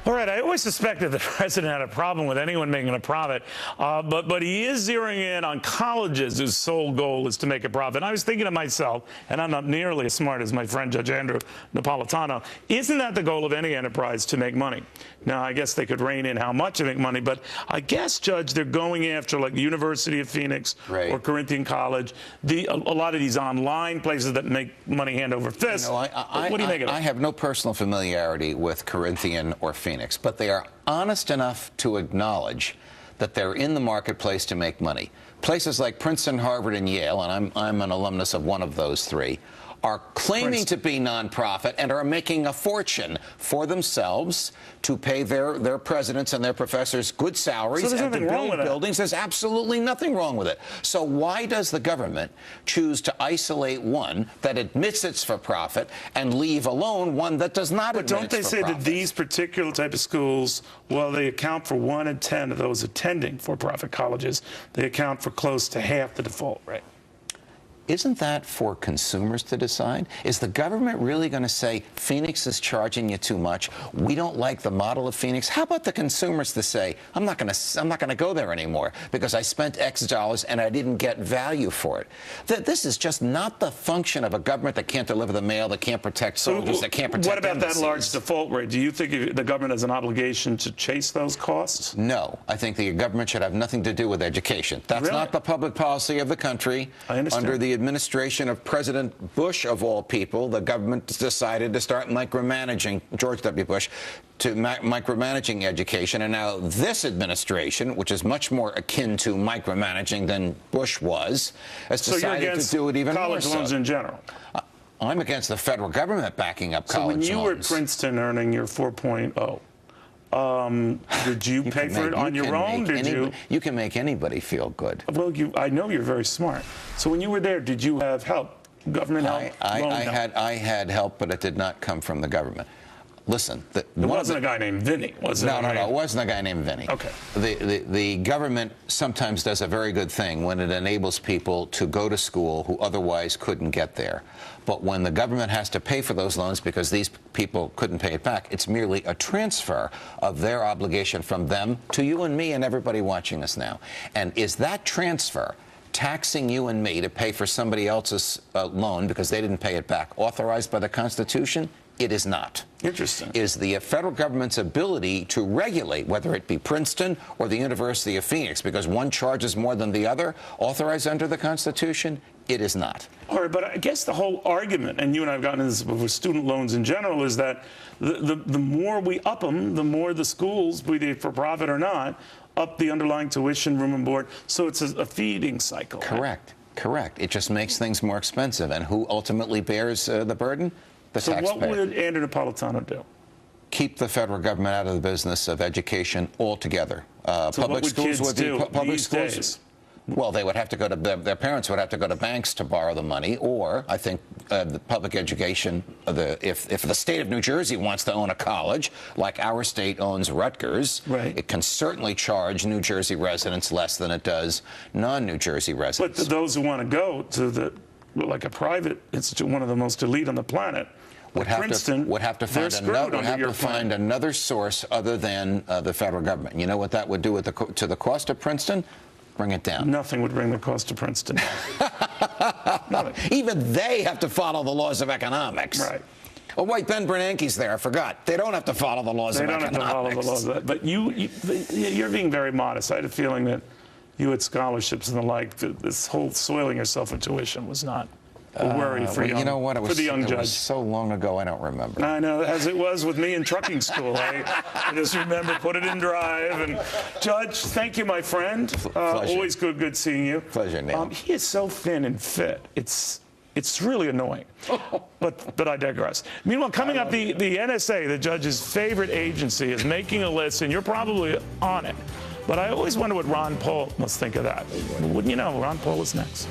All right, I always suspected the president had a problem with anyone making a profit, but he is zeroing in on colleges whose sole goal is to make a profit. And I was thinking to myself, and I'm not nearly as smart as my friend Judge Andrew Napolitano, isn't that the goal of any enterprise, to make money? Now, I guess they could rein in how much to make money, but I guess, Judge, they're going after like the University of Phoenix or Corinthian College, a lot of these online places that make money hand over fist. What do you make of it? I have no personal familiarity with Corinthian or Phoenix, but they are honest enough to acknowledge that they're in the marketplace to make money. Places like Princeton, Harvard, and Yale, and I'm an alumnus of one of those three, are claiming to be nonprofit and are making a fortune for themselves to pay their presidents and their professors good salaries and to build buildings. There's absolutely nothing wrong with it. So why does the government choose to isolate one that admits it's for profit and leave alone one that does not admit it's for profit? But don't they say that these particular type of schools, well, they account for 1 in 10 of those attending for-profit colleges, they account for close to half the default rate? Isn't that for consumers to decide? Is the government really going to say, Phoenix is charging you too much, we don't like the model of Phoenix? How about the consumers to say, I'm not going to go there anymore because I spent X dollars and I didn't get value for it? This is just not the function of a government that can't deliver the mail, that can't protect soldiers, that can't protect embassies. What about that large default rate? Do you think the government has an obligation to chase those costs? No. I think the government should have nothing to do with education. That's not the public policy of the country. I understand. Under the administration of President Bush, of all people, the government decided to start micromanaging, George W. Bush, to micromanaging education. And now this administration, which is much more akin to micromanaging than Bush was, has decided to do it even more so. College loans in general? I'm against the federal government backing up college loans. So when you were at Princeton earning your 4.0, did you pay for it on your own? You can make anybody feel good. Well, I know you're very smart. So when you were there, did you have help, government help? I had help, but it did not come from the government. Listen, it wasn't a guy named Vinny, was it? No, it wasn't a guy named Vinny. Okay. The government sometimes does a very good thing when it enables people to go to school who otherwise couldn't get there. But when the government has to pay for those loans because these people couldn't pay it back, it's merely a transfer of their obligation from them to you and me and everybody watching us now. And is that transfer taxing you and me to pay for somebody else's loan because they didn't pay it back authorized by the Constitution? It is not. Interesting. Is the federal government's ability to regulate, whether it be Princeton or the University of Phoenix, because one charges more than the other, authorized under the Constitution? It is not. All right, but I guess the whole argument, and you and I have gotten into this with student loans in general, is that the more we up them, the more the schools, be they for profit or not, up the underlying tuition, room and board. So it's a feeding cycle. Correct. Right? Correct. It just makes things more expensive. And who ultimately bears the burden? The taxpayer. So what would Andrew Napolitano do? Keep the federal government out of the business of education altogether. So public what would schools kids would be do public these schools. Days? Well, they would have to go to their parents would have to go to banks to borrow the money, or I think the public education. If the state of New Jersey wants to own a college, like our state owns Rutgers, it can certainly charge New Jersey residents less than it does non-New Jersey residents. But those who want to go to like a private institute, one of the most elite on the planet, would have to find another source other than the federal government. You know what that would do to the cost of Princeton? Bring it down. Nothing would bring the cost of Princeton down. Even they have to follow the laws of economics. Right. Oh, wait, Ben Bernanke's there. I forgot. They don't have to follow the laws of economics. They don't have to follow the laws of that. But you're being very modest. I had a feeling that you had scholarships and the like. This whole soiling yourself in tuition was not a worry for you know what? for the young judge. It was so long ago, I don't remember. I know, as it was with me in trucking school. I just remember, put it in drive. And Judge, thank you, my friend. Always good seeing you. Pleasure, Neil. He is so thin and fit. It's really annoying. But I digress. Meanwhile, coming up, the NSA, the judge's favorite agency, is making a list, and you're probably on it. But I always wonder what Ron Paul must think of that. Wouldn't you know? Ron Paul is next.